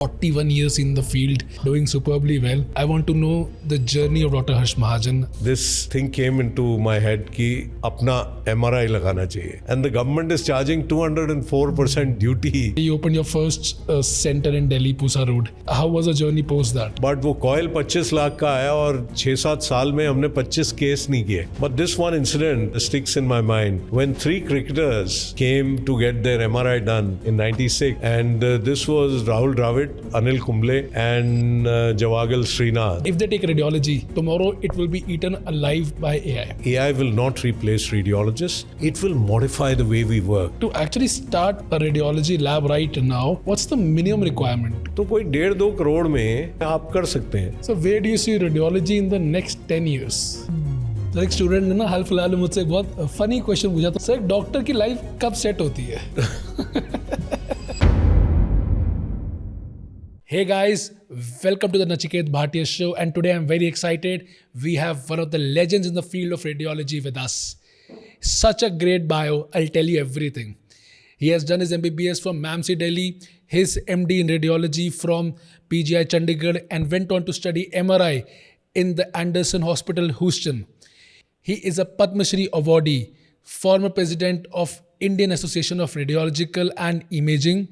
41 years in the field, doing superbly well. I want to know the journey of Dr. Harsh Mahajan. This thing came into my head कि अपना MRI लगाना चाहिए, and the government is charging 204% duty. You opened your first center in Delhi, Pusa Road. How was the journey post that? But वो coil 25 lakh का आया और 6-7 साल में हमने 25 केस नहीं किए. But this one incident sticks in my mind when 3 cricketers came to get their MRI done in '96, and this was Rahul Dravid, Anil Kumble and Javagal Srinath. If they take radiology, tomorrow it will be eaten alive by AI. AI will not replace radiologists. It will modify the way we work. To actually start a radiology lab right now, what's the minimum requirement? तो कोई 1.5-2 करोड़ में आप कर सकते हैं. So where do you see radiology in the next 10 years? Sir एक student ने ना हाल फिलहाल में मुझसे एक बहुत फनी क्वेश्चन पूछा था, सर एक डॉक्टर की लाइफ कब सेट होती है? Hey guys, welcome to the Nachiket Bhatia show, and today I'm very excited. We have one of the legends in the field of radiology with us. Such a great bio, I'll tell you everything. He has done his MBBS from MAMC Delhi, his MD in radiology from PGI Chandigarh, and went on to study MRI in the Anderson Hospital, Houston. He is a Padma Shri awardee, former president of Indian Association of Radiological and Imaging.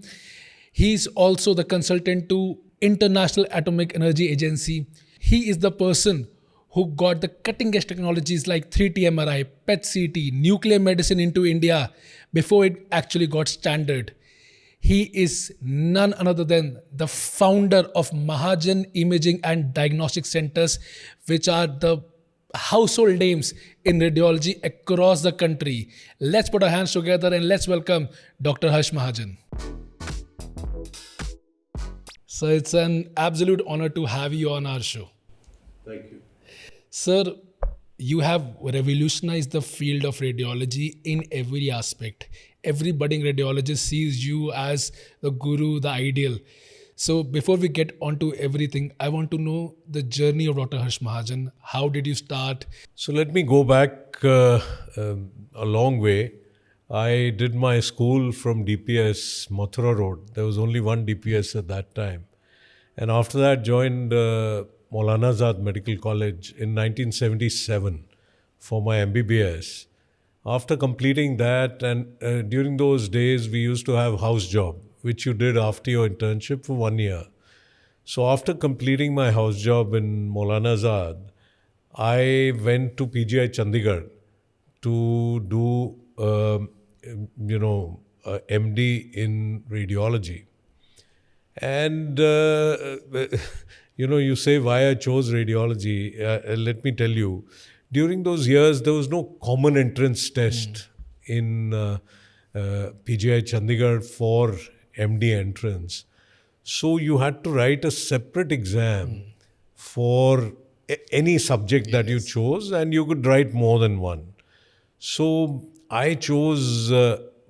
He is also the consultant to International Atomic Energy Agency. He is the person who got the cutting edge technologies like 3T MRI, PET-CT, nuclear medicine into India before it actually got standard. He is none other than the founder of Mahajan Imaging and Diagnostic Centers, which are the household names in radiology across the country. Let's put our hands together and let's welcome Dr. Harsh Mahajan. So it's an absolute honor to have you on our show. Thank you. Sir, you have revolutionized the field of radiology in every aspect. Every budding radiologist sees you as the guru, the ideal. So before we get onto everything, I want to know the journey of Dr. Harsh Mahajan. How did you start? So let me go back a long way. I did my school from DPS Mathura Road. There was only one DPS at that time. And after that joined Maulana Azad Medical College in 1977 for my MBBS. After completing that, and during those days we used to have house job, which you did after your internship for 1 year. So after completing my house job in Maulana Azad, I went to PGI Chandigarh to do MD in radiology. And, you say why I chose radiology. Let me tell you, during those years, there was no common entrance test in PGI Chandigarh for MD entrance. So you had to write a separate exam for any subject that you chose, and you could write more than one. So I chose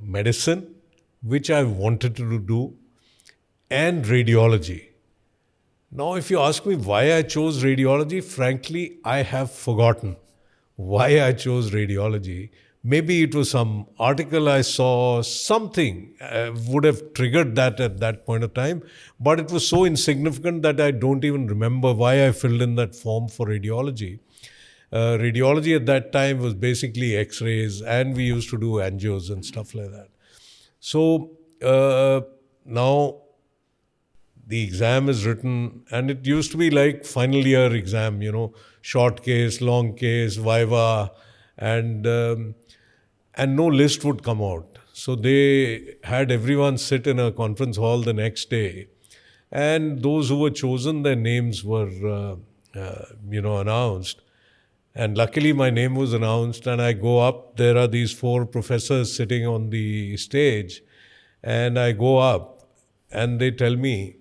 medicine, which I wanted to do, and radiology. Now, if you ask me why I chose radiology, frankly, I have forgotten why I chose radiology. Maybe it was some article I saw, something would have triggered that at that point of time, but it was so insignificant that I don't even remember why I filled in that form for radiology. Radiology at that time was basically X-rays, and we used to do angios and stuff like that. So now the exam is written, and it used to be like final year exam, short case, long case, viva, and no list would come out. So they had everyone sit in a conference hall the next day, and those who were chosen, their names were announced. And luckily my name was announced, and I go up. There are these 4 professors sitting on the stage, and I go up and they tell me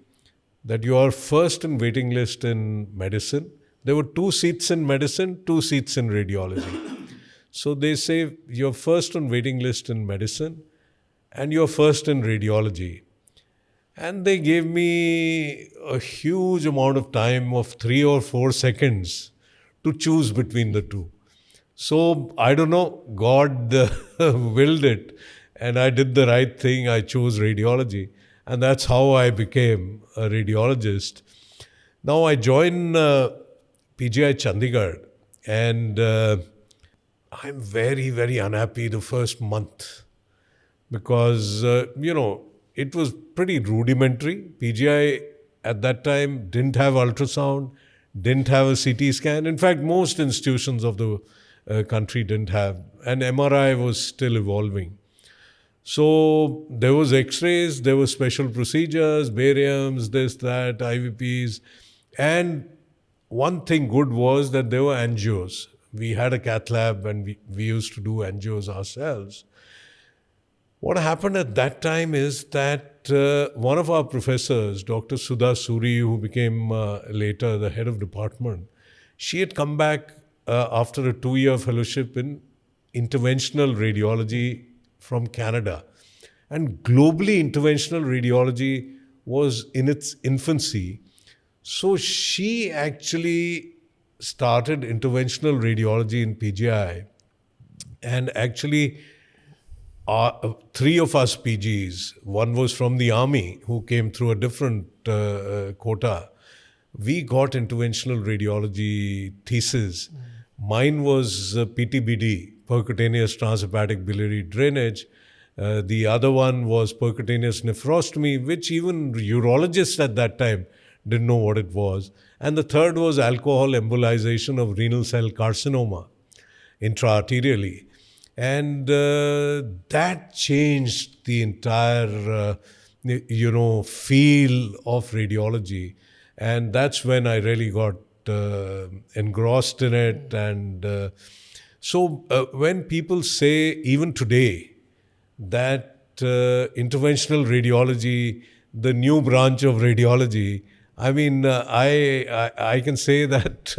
that you are first in waiting list in medicine. There were 2 seats in medicine, 2 seats in radiology. So they say you're first on waiting list in medicine and you're first in radiology. And they gave me a huge amount of time of 3 or 4 seconds to choose between the two. So I don't know, God willed it, and I did the right thing. I chose radiology. And that's how I became a radiologist. Now I joined PGI Chandigarh, and I'm very, very unhappy the first month because, it was pretty rudimentary. PGI at that time didn't have ultrasound, didn't have a CT scan. In fact, most institutions of the country didn't have, and MRI was still evolving. So there was X-rays, there were special procedures, bariums, this, that, IVPs, and one thing good was that there were angios. We had a cath lab and we used to do angios ourselves. What happened at that time is that one of our professors, Dr. Sudha Suri, who became later the head of department, she had come back after a 2-year fellowship in interventional radiology from Canada. And globally, interventional radiology was in its infancy. So she actually started interventional radiology in PGI. And actually, 3 of us PGs, one was from the army who came through a different quota. We got interventional radiology thesis. Mine was PTBD, percutaneous transhepatic biliary drainage. The other one was percutaneous nephrostomy, which even urologists at that time didn't know what it was. And the third was alcohol embolization of renal cell carcinoma intraarterially. And that changed the entire, feel of radiology. And that's when I really got engrossed in it. And so when people say, even today, that interventional radiology, the new branch of radiology, I mean, I can say that,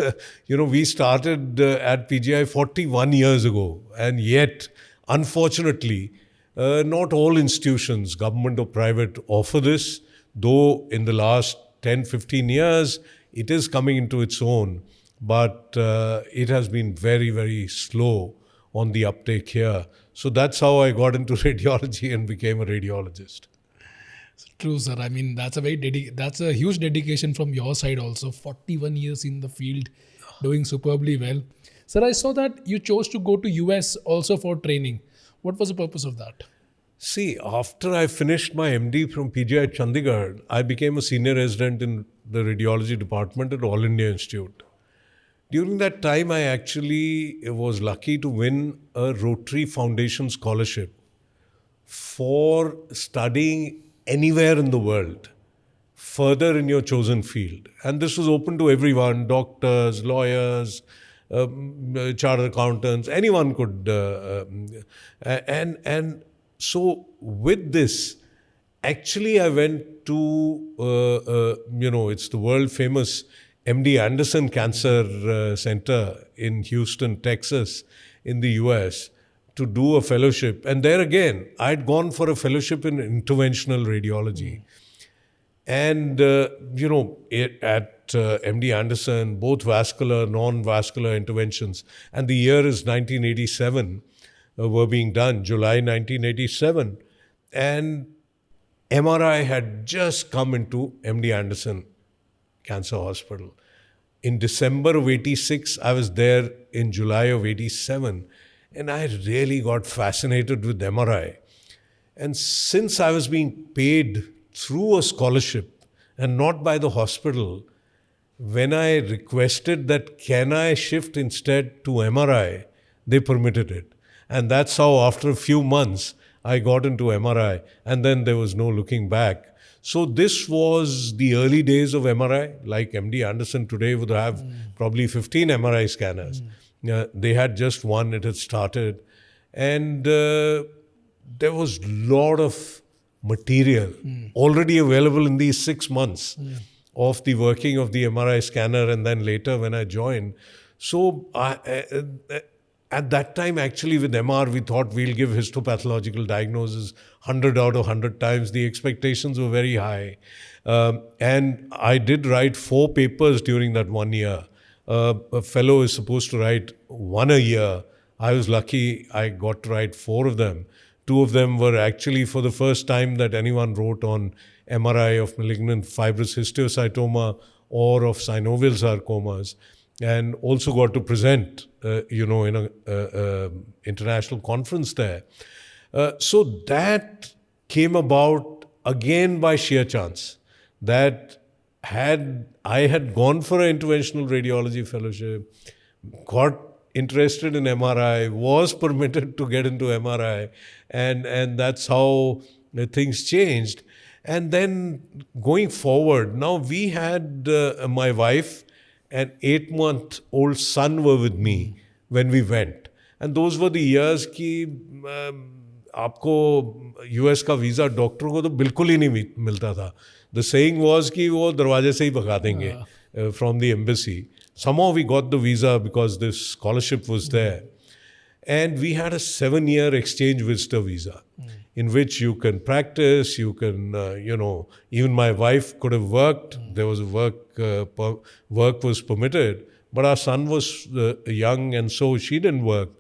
we started at PGI 41 years ago. And yet, unfortunately, not all institutions, government or private, offer this. Though in the last 10, 15 years, it is coming into its own. But it has been very, very slow on the uptake here. So that's how I got into radiology and became a radiologist. True, sir. I mean, that's a huge dedication from your side also. 41 years in the field, doing superbly well. Sir, I saw that you chose to go to US also for training. What was the purpose of that? See, after I finished my MD from PGI Chandigarh, I became a senior resident in the radiology department at All India Institute. During that time, I actually was lucky to win a Rotary Foundation scholarship for studying anywhere in the world, further in your chosen field. And this was open to everyone, doctors, lawyers, chartered accountants, anyone could. And so with this, actually I went to, it's the world famous MD Anderson Cancer Center in Houston, Texas, in the US, to do a fellowship. And there again, I'd gone for a fellowship in interventional radiology. And, at MD Anderson, both vascular, non-vascular interventions. And the year is 1987, were being done, July 1987. And MRI had just come into MD Anderson Cancer Hospital. In December of 86, I was there in July of 87. And I really got fascinated with MRI. And since I was being paid through a scholarship and not by the hospital, when I requested that can I shift instead to MRI, they permitted it. And that's how after a few months, I got into MRI. And then there was no looking back. So this was the early days of MRI. Like MD Anderson today would have probably 15 MRI scanners. They had just one, it had started. And there was a lot of material already available in these 6 months of the working of the MRI scanner, and then later when I joined. So at that time, actually with MR, we thought we'll give histopathological diagnosis 100 out of 100 times. The expectations were very high. And I did write 4 papers during that 1 year. A fellow is supposed to write 1 a year. I was lucky I got to write 4 of them. 2 of them were actually for the first time that anyone wrote on MRI of malignant fibrous histiocytoma or of synovial sarcomas, and also got to present, in a international conference there. So that came about again by sheer chance. That I had gone for an interventional radiology fellowship, got interested in MRI, was permitted to get into MRI, and that's how things changed. And then going forward, now we had my wife and 8-month-old son were with me when we went. And those were the years कि आपको US का visa doctor को तो बिल्कुल ही नहीं मिलता था. The saying was कि वो दरवाजे से ही भगा देंगे from the embassy. Somehow we got the visa because this scholarship was there. And we had a 7-year exchange visitor visa in which you can practice, you can, even my wife could have worked. There was work was permitted, but our son was young and so she didn't work.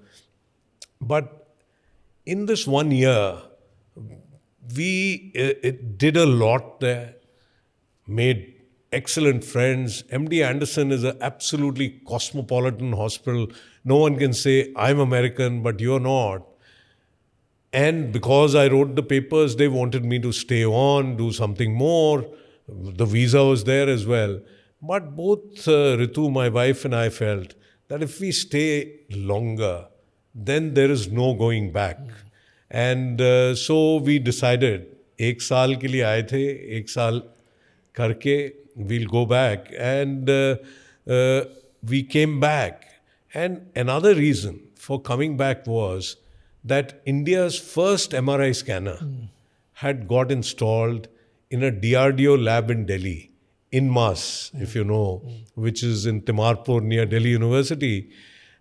But in this 1 year, we did a lot there, made excellent friends. MD Anderson is an absolutely cosmopolitan hospital. No one can say, I'm American, but you're not. And because I wrote the papers, they wanted me to stay on, do something more. The visa was there as well. But both Ritu, my wife, and I felt that if we stay longer, then there is no going back. And so we decided, 1 साल के लिए आए थे, 1 साल करके we'll go back. And we came back. And another reason for coming back was that India's first MRI scanner had got installed in a DRDO lab in Delhi, INMAS, if you know, which is in Timarpur near Delhi University.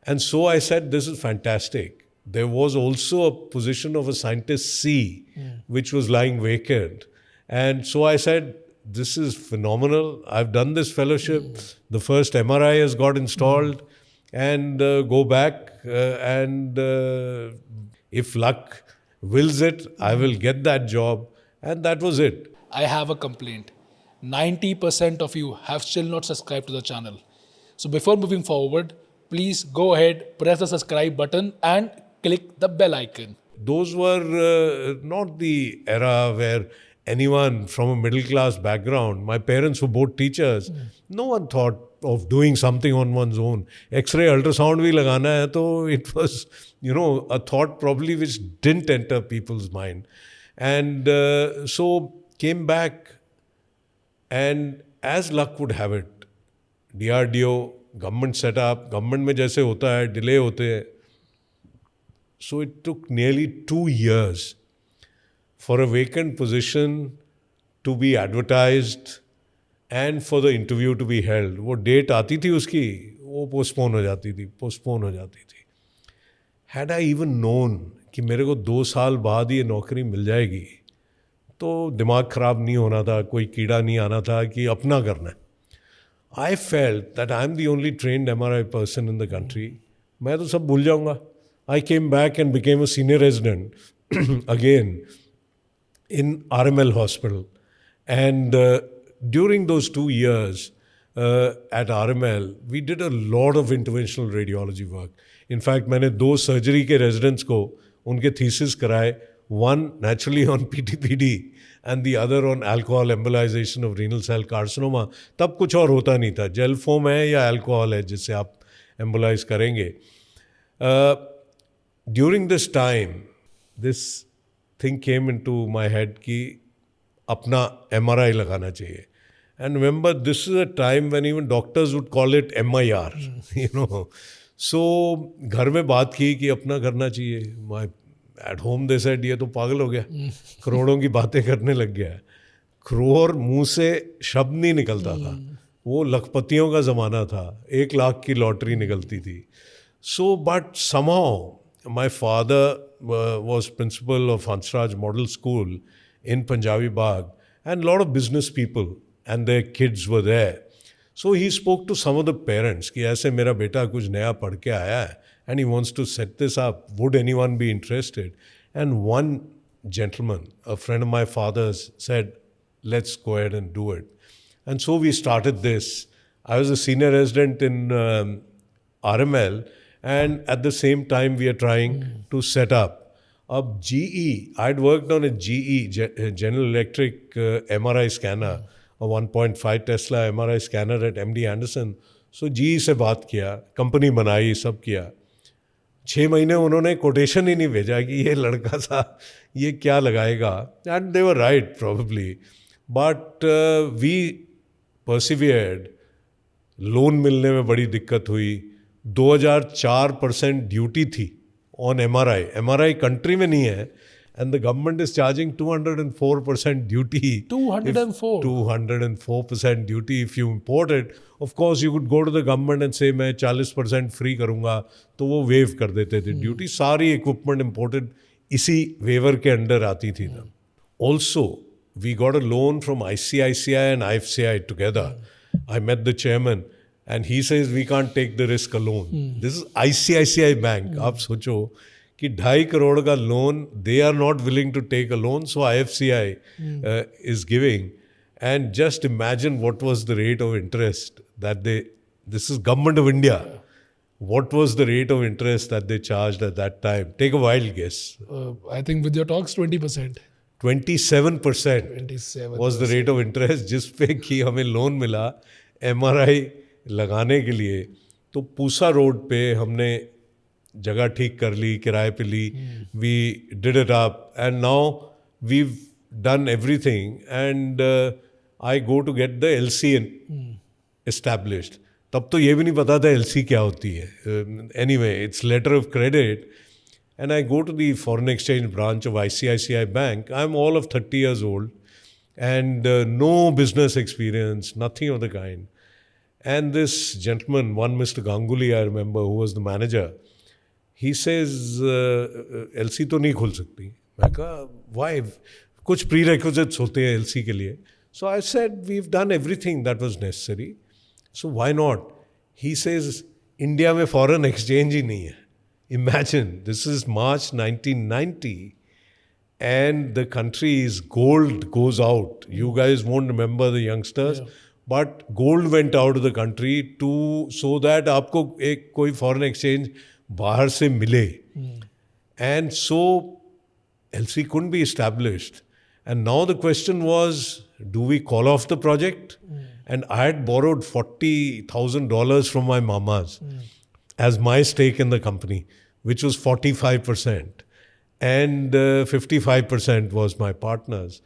And so I said, this is fantastic. There was also a position of a scientist C, which was lying vacant. And so I said, this is phenomenal. I've done this fellowship. The first MRI has got installed. And go back and if luck wills it, I will get that job. And that was it. I have a complaint. 90% of you have still not subscribed to the channel. So before moving forward, please go ahead, press the subscribe button and click the bell icon. Those were not the era where anyone from a middle class background, my parents were both teachers, no one thought of doing something on one's own. X-ray, ultrasound bhi lagana hai, so it was, a thought probably which didn't enter people's mind. And so came back, and as luck would have it, DRDO, government set up, government में जैसे होता है, delay होते हैं. So it took nearly 2 years for a vacant position to be advertised and for the interview to be held. वो date आती थी उसकी, वो postpone हो जाती थी. Had I even known कि मेरे को 2 साल बाद ये नौकरी मिल जाएगी, तो दिमाग खराब नहीं होना था, कोई कीड़ा नहीं आना था कि अपना करना है. I felt that I'm the only trained MRI person in the country. मैं तो सब भूल जाऊंगा. I came back and became a senior resident again in RML Hospital. And during those 2 years at RML, we did a lot of interventional radiology work. In fact, मैंने 2 surgery के residents को उनके thesis कराए, one naturally on PTPD and the other on alcohol embolization of renal cell carcinoma. तब कुछ और होता नहीं था, gel foam है या alcohol है जिससे आप embolize करेंगे. During this time, this thing came into my head कि अपना MRI लगाना चाहिए. And remember, this is a time when even doctors would call it MIR, So, घर में बात की कि अपना करना चाहिए. At home they said, ये तो पागल हो गया, करोड़ों की बातें करने लग गया. करोड़ मुंह से शब्द नहीं निकलता था. वो लखपतियों का ज़माना था, 1 लाख की लॉटरी निकलती थी. So, but somehow, my father was principal of Hansraj Model School in Punjabi Bagh, and a lot of business people and their kids were there. So he spoke to some of the parents कि ऐसे मेरा बेटा कुछ नया पढ़ के आया है and he wants to set this up. Would anyone be interested? And one gentleman, a friend of my father's, said, let's go ahead and do it. And so we started this. I was a senior resident in RML, and at the same time, we are trying to set up a GE. I'd worked on a GE, General Electric MRI scanner, a 1.5 Tesla MRI scanner at MD Anderson. So GE से बात किया, company बनाई, सब किया. 6 महीने उन्होंने quotation ही नहीं भेजा कि ये लड़का सा ये क्या लगाएगा. And they were right probably. But we persevered. Loan मिलने में बड़ी दिक्कत हुई. 2004% ड्यूटी थी ऑन एमआरआई. एमआरआई कंट्री में नहीं है, and the government is charging 204% duty. 204. 204% duty if you import it. Of course, you could go to the government and say मैं 40% free करूँगा, तो वो waive कर देते थे ड्यूटी. सारी equipment imported इसी waiver के अंडर आती थी ना. Also, we got a loan from ICICI and IFCI together. I met the chairman and he says we can't take the risk alone. This is ICICI Bank. आप सोचो कि 2.5 करोड़ का loan, they are not willing to take a loan, so IFCI is giving. And just imagine what was the rate of interest that this is Government of India. What was the rate of interest that they charged at that time? Take a wild guess. I think with your talks, 20%. 27% 27 was the rate of interest जिस पे कि हमें loan मिला MRI लगाने के लिए. तो Pusa road पे हमने जगह ठीक कर ली, किराए पे ली. We did it up and now we've done everything and I go to get the LC established. तब तो ये भी नहीं पता था LC क्या होती है. Anyway, it's letter of credit. And I go to the foreign exchange branch of ICICI Bank. I'm all of 30 years old and no business experience, nothing of the kind. And this gentleman, one Mr. Ganguly, I remember, who was the manager, he says, LC तो नहीं खुल सकती. मैं कहा, why? कुछ prerequisites होते हैं LC के लिए. So I said, we've done everything that was necessary. So why not? He says, India में foreign exchange ही नहीं है. Imagine, this is March 1990 and the country's gold goes out. You guys won't remember, the youngsters, but gold went out of the country so that आपको एक कोई foreign exchange बाहर से मिले. And so LC couldn't be established. And now the question was, do we call off the project? And I had borrowed $40,000 from my mamas as my stake in the company, which was 45%. And 55% was my partner's.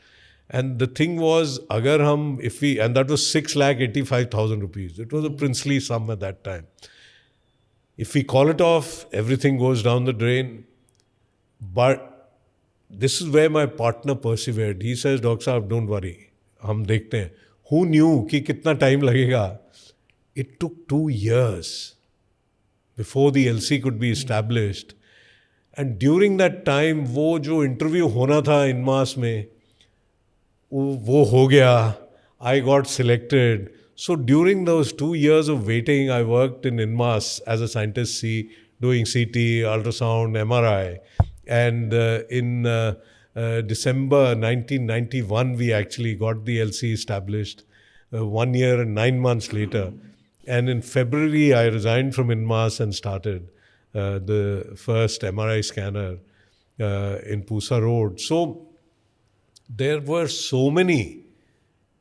And the thing was, and that was 6,85,000 rupees. It was a princely sum at that time. If we call it off, everything goes down the drain. But this is where my partner persevered. He says, Dr. Saab, don't worry. हम देखते हैं. Who knew कि कितना time लगेगा? It took 2 years before the LC could be established. And during that time, वो जो interview होना था INMAS में, वो हो गया. I got selected. So during those 2 years of waiting, I worked in INMAS as a scientist doing CT, ultrasound, MRI. And in December 1991, we actually got the LC established 1 year and 9 months later. And in February, I resigned from INMAS and started the first MRI scanner in Pusa Road. So there were so many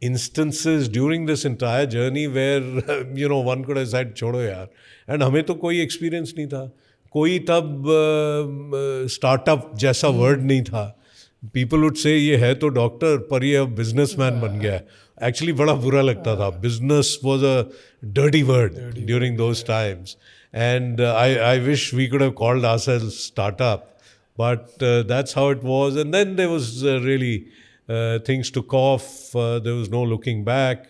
instances during this entire journey where, one could have said, छोड़ो यार. And हमें तो कोई experience नहीं था. कोई तब startup जैसा word नहीं था. People would say, ये है तो डॉक्टर पर ये अब businessman बन गया है. Actually बड़ा बुरा लगता था. Business was a dirty word during those times. And I wish we could have called ourselves startup. But that's how it was. And then there was really, things took off. There was no looking back.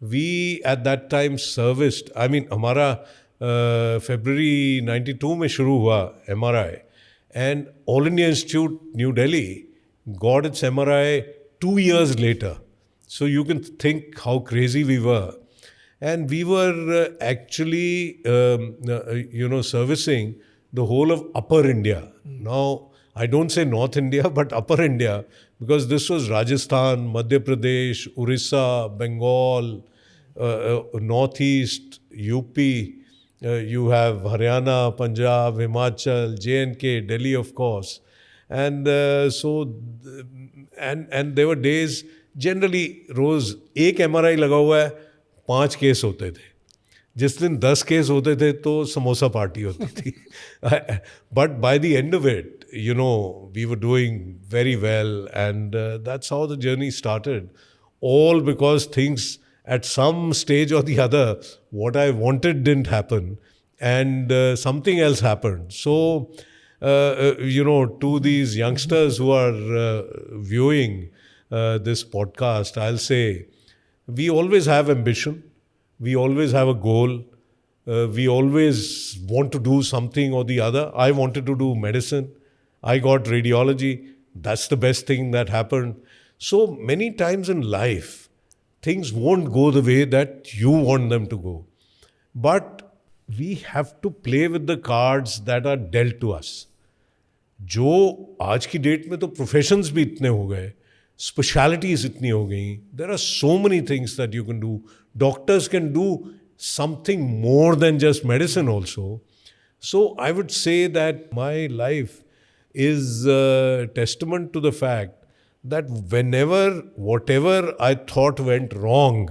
We at that time serviced, हमारा February 92 में शुरू हुआ MRI. And All India Institute, New Delhi, got its MRI 2 years later. So you can think how crazy we were. And we were actually, servicing the whole of Upper India. Now, I don't say North India, but Upper India, because this was Rajasthan, Madhya Pradesh, Orissa, Bengal, Northeast, UP. You have Haryana, Punjab, Himachal, J&K, Delhi, of course. And and there were days, generally रोज एक MRI लगा हुआ है, 5 case होते थे. जिस दिन 10 case होते थे तो समोसा पार्टी होती थी. But by the end of it, you know, we were doing very well, and that's how the journey started. All because things at some stage or the other, what I wanted didn't happen, and something else happened. So, you know, to these youngsters who are viewing this podcast, I'll say we always have ambition, we always have a goal, we always want to do something or the other. I wanted to do medicine, I got radiology, that's the best thing that happened. So many times in life, things won't go the way that you want them to go. But we have to play with the cards that are dealt to us. जो आज की date में तो professions भी इतने हो गए, specialities इतनी हो गई, there are so many things that you can do. Doctors can do something more than just medicine also. So I would say that my life is a testament to the fact that whenever, whatever I thought went wrong,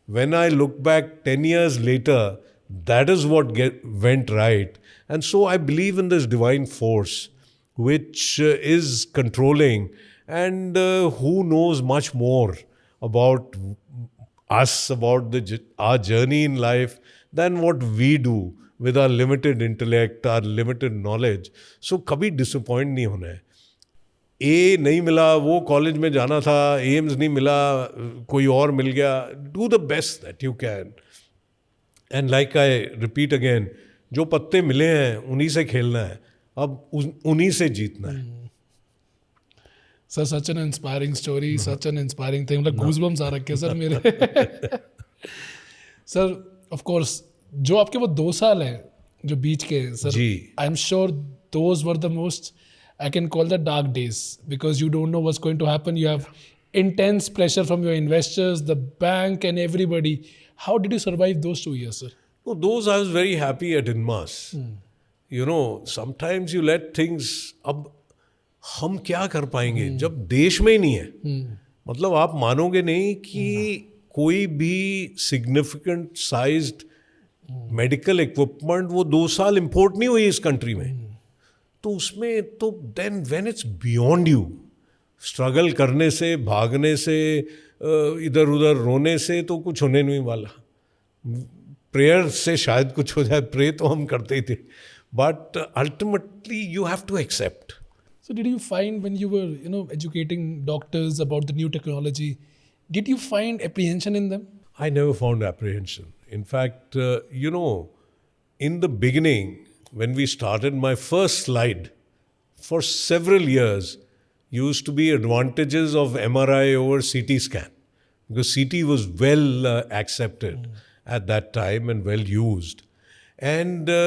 when I look back 10 years later, that is what went right. And so I believe in this divine force which is controlling, and who knows much more about us, about our journey in life, than what we do with our limited intellect, our limited knowledge. So कभी disappoint नहीं होना है. A नहीं मिला, वो college में जाना था, एम्स नहीं मिला, कोई और मिल गया. Do the best that you can. And like I repeat again, जो पत्ते मिले हैं उन्हीं से खेलना है, अब उन्हीं से जीतना है. Sir such an inspiring story, such an inspiring thing. मतलब goosebumps आ रखे सर मेरे. सर of course जो आपके वो 2 साल हैं जो बीच के sir, I am sure those were the most, I can call that dark days, because you don't know what's going to happen. You have intense pressure from your investors, the bank and everybody. How did you survive those 2 years, sir? No, those I was very happy at INMAS. You know, sometimes you let things, अब हम क्या कर पाएंगे जब देश में ही नहीं है. मतलब आप मानोगे नहीं कि कोई भी सिग्निफिकेंट साइज्ड मेडिकल इक्विपमेंट वो 2 साल इंपोर्ट नहीं हुई इस कंट्री में. तो उसमें तो then when it's beyond you, struggle करने से, भागने से, इधर उधर रोने से तो कुछ होने नहीं वाला. प्रेयर से शायद कुछ हो जाए, प्रे तो हम करते ही थे, but ultimately you have to accept. So did you find when you were, you know, educating doctors about the new technology, did you find apprehension in them? I never found apprehension. In fact, you know, in the beginning, when we started, my first slide for several years used to be advantages of MRI over CT scan, because CT was well accepted at that time and well used. And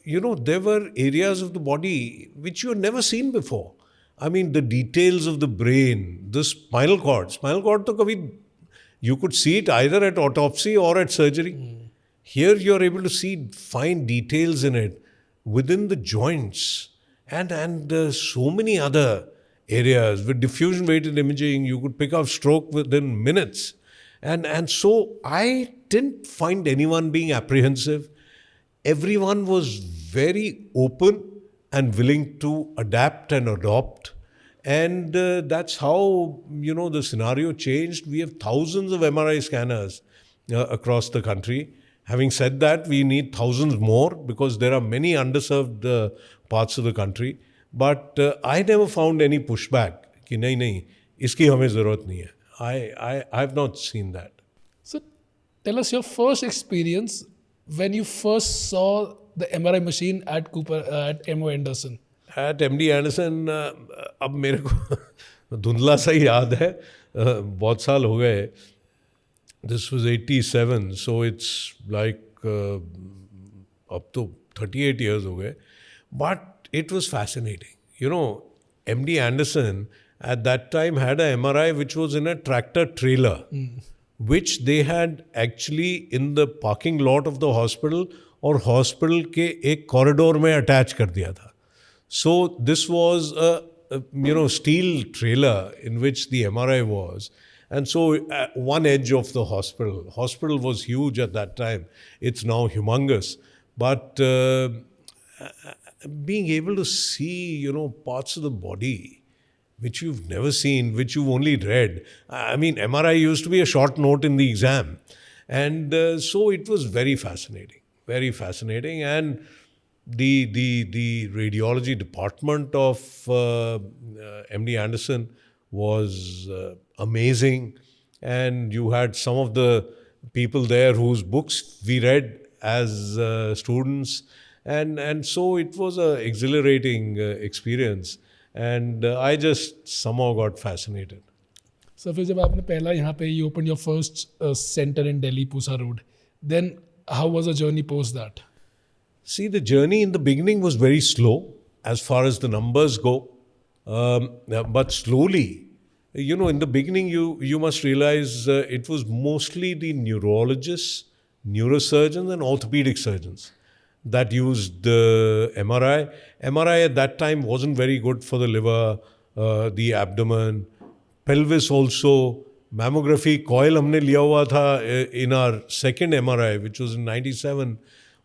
you know, there were areas of the body which you had never seen before. I mean, the details of the brain, the spinal cord. Spinal cord, to kabhi, you could see it either at autopsy or at surgery. Here you're able to see fine details in it within the joints, and so many other areas. With diffusion weighted imaging, you could pick up stroke within minutes. And so I didn't find anyone being apprehensive. Everyone was very open and willing to adapt and adopt. And that's how, you know, the scenario changed. We have thousands of MRI scanners across the country. Having said that, we need thousands more because there are many underserved parts of the country. But I never found any pushback कि नहीं, इसकी हमें ज़रूरत नहीं है. I have not seen that. So tell us your first experience when you first saw the MRI machine at at M.O. Anderson. At MD Anderson, अब मेरे को धुंधला सा ही याद है, बहुत साल हो गए. This was 87, so it's like अब तो 38 years हो गए. But it was fascinating. You know, MD Anderson at that time had a MRI which was in a tractor trailer, which they had actually in the parking lot of the hospital और hospital के एक corridor में attach कर दिया था. So this was a steel trailer in which the MRI was. And so at one edge of the hospital was huge at that time. It's now humongous. But being able to see, parts of the body which you've never seen, which you've only read. I mean, MRI used to be a short note in the exam. And so it was very fascinating, very fascinating. And the radiology department of MD Anderson was amazing, and you had some of the people there whose books we read as students, and so it was a exhilarating experience, and I just somehow got fascinated. So फिर जब आपने पहला यहाँ पे you opened your first center in Delhi, Pusa Road, then how was the journey post that? See, the journey in the beginning was very slow as far as the numbers go, but slowly. In the beginning, you must realize it was mostly the neurologists, neurosurgeons, and orthopedic surgeons that used the MRI. MRI at that time wasn't very good for the liver, the abdomen, pelvis also. Mammography coil हमने लिया हुआ था in our second MRI, which was in 97.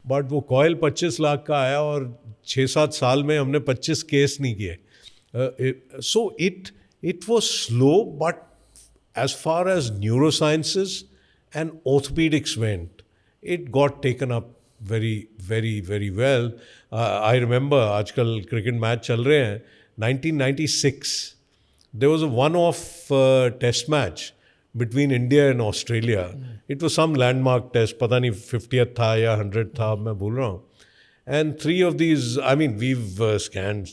But वो coil 25 lakh का आया और 6-7 साल में हमने 25 केस नहीं किए. So it was slow, but as far as neurosciences and orthopaedics went, it got taken up very very very well. I remember आजकल क्रिकेट मैच चल रहे हैं. 1996 there was a one off test match between India and Australia. It was some landmark test, पता नहीं 50th था या 100th था, मैं भूल रहा हूँ. And three of these, I mean, we've scanned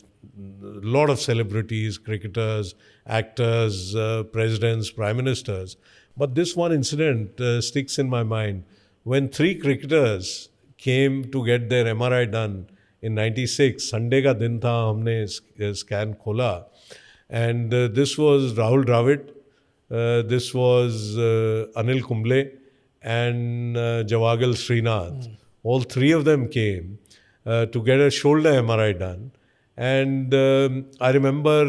a lot of celebrities, cricketers, actors, presidents, prime ministers. But this one incident sticks in my mind. When 3 cricketers came to get their MRI done in 96, Sunday का दिन था, हमने scan खोला. And this was Rahul Dravid, this was Anil Kumble and Jawagil Srinath. All 3 of them came to get a shoulder MRI done. And I remember,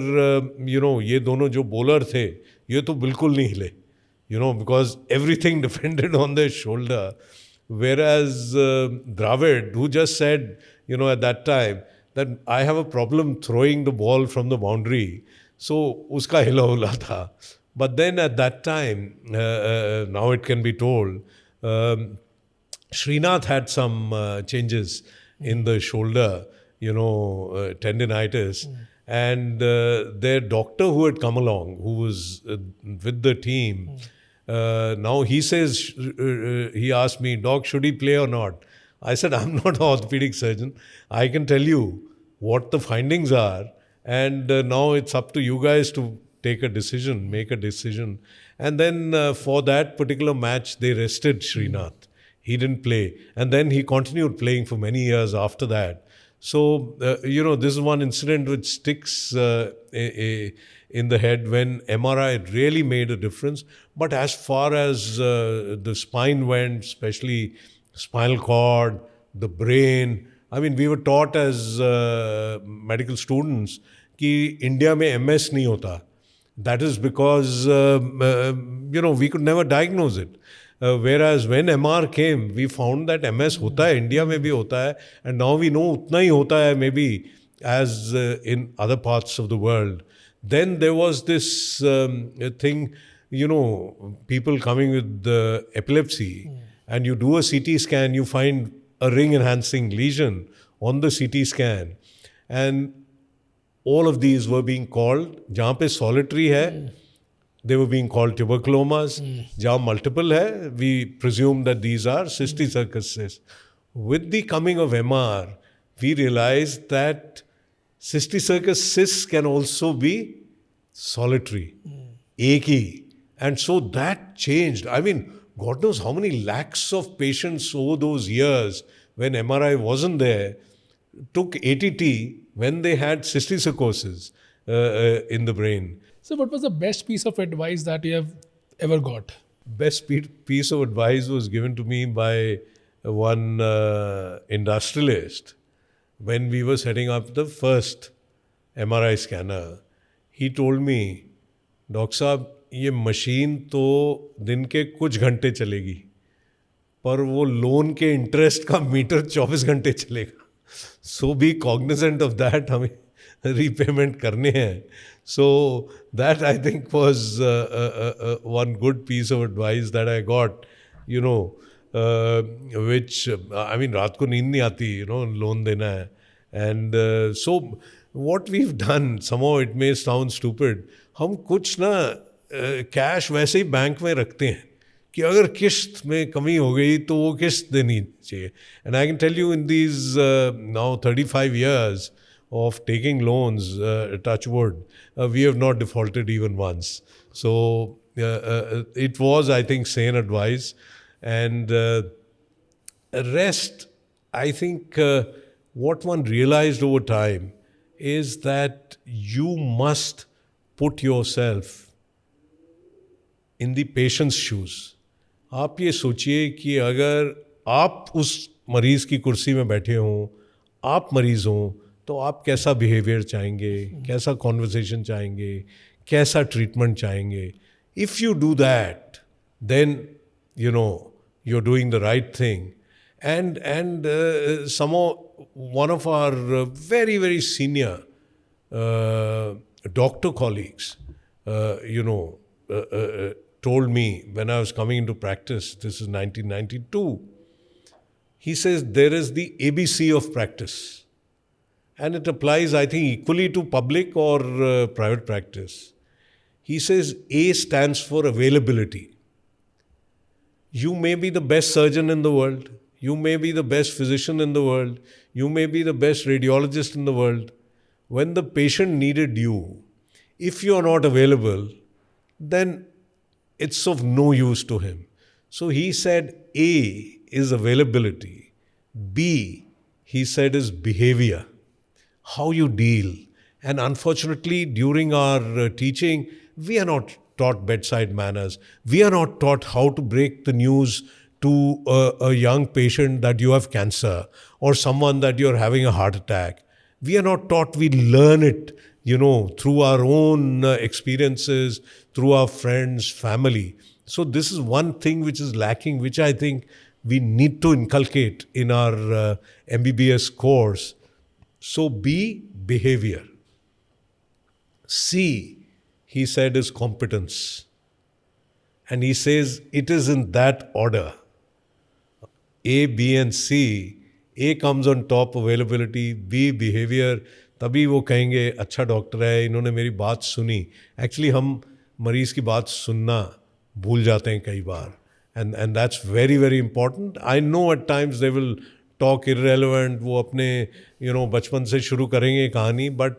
ये दोनों जो bowler थे, ये तो बिल्कुल नहीं हिले, because everything depended on their shoulder. Whereas Dravid, who just said, at that time, that I have a problem throwing the ball from the boundary. So, uska hila hula tha. But then at that time, now it can be told, Srinath had some changes in the shoulder, tendinitis. And their doctor who had come along, who was with the team, now he says, he asked me, Doc, should he play or not? I said, I'm not an orthopedic surgeon. I can tell you what the findings are. And now it's up to you guys to make a decision. And then for that particular match, they rested Srinath. He didn't play. And then he continued playing for many years after that. So, this is one incident which sticks in the head when MRI really made a difference. But as far as the spine went, especially spinal cord, the brain, I mean, we were taught as medical students कि India में MS नहीं होता. That is because, we could never diagnose it. Whereas when MR came, we found that MS होता है, India में भी होता है, and now we know उतना ही होता है maybe as in other parts of the world. Then there was this thing, people coming with epilepsy, and you do a CT scan, you find a ring-enhancing lesion on the CT scan, and all of these were being called, जहाँ पे solitary है, they were being called tuberculomas. जहाँ multiple है, we presume that these are cysticercus cysts. With the coming of MR, we realized that cysticercus cysts can also be solitary, एक ही. And so that changed. I mean, God knows how many lakhs of patients over those years when MRI wasn't there took ATT when they had cysticercosis in the brain. So, what was the best piece of advice that you have ever got? Best piece of advice was given to me by one industrialist when we were setting up the first MRI scanner. He told me, doctor साहब ये machine तो दिन के कुछ घंटे चलेगी पर वो लोन के इंटरेस्ट का मीटर 24 घंटे चलेगा. So be cognizant of that, हमें रीपेमेंट करने हैं. So that I think was one good piece of advice that I got, you know, which I mean रात को नींद नहीं आती, यू नो, लोन देना है. And so what we've done, somehow it may sound stupid, हम कुछ ना कैश वैसे ही बैंक में रखते हैं कि अगर किस्त में कमी हो गई तो वो किस्त देनी चाहिए. And I can tell you in these now 35 years of taking loans, touch wood, we have not defaulted even once. So it was, I think, sane advice. And rest, I think what one realized over time is that you must put yourself in the patient's shoes. आप ये सोचिए कि अगर आप उस मरीज़ की कुर्सी में बैठे हों, आप मरीज़ हों, तो आप कैसा बिहेवियर चाहेंगे, कैसा कॉन्वर्सेशन चाहेंगे, कैसा ट्रीटमेंट चाहेंगे. If you do that, then you know you are doing the right thing. And one of our very, very senior doctor colleagues, told me when I was coming into practice, this is 1992, he says there is the ABC of practice. And it applies, I think, equally to public or private practice. He says A stands for availability. You may be the best surgeon in the world. You may be the best physician in the world. You may be the best radiologist in the world. When the patient needed you, if you are not available, then it's of no use to him. So he said A is availability. B, he said, is behavior. How you deal. And unfortunately, during our teaching, we are not taught bedside manners. We are not taught how to break the news to a young patient that you have cancer or someone that you're having a heart attack. We are not taught. We learn it, through our own experiences, through our friends, family. So this is one thing which is lacking, which I think we need to inculcate in our MBBS course. So B, behavior. C, he said, is competence. And he says it is in that order. A, B and C. A comes on top, availability. B, behavior. तभी वो कहेंगे अच्छा doctor है, इन्होंने मेरी बात सुनी. Actually हम मरीज़ की बात सुनना भूल जाते हैं कई बार. And that's very, very important. I know at times they will talk irrelevant, वो अपने बचपन से शुरू करेंगे कहानी, but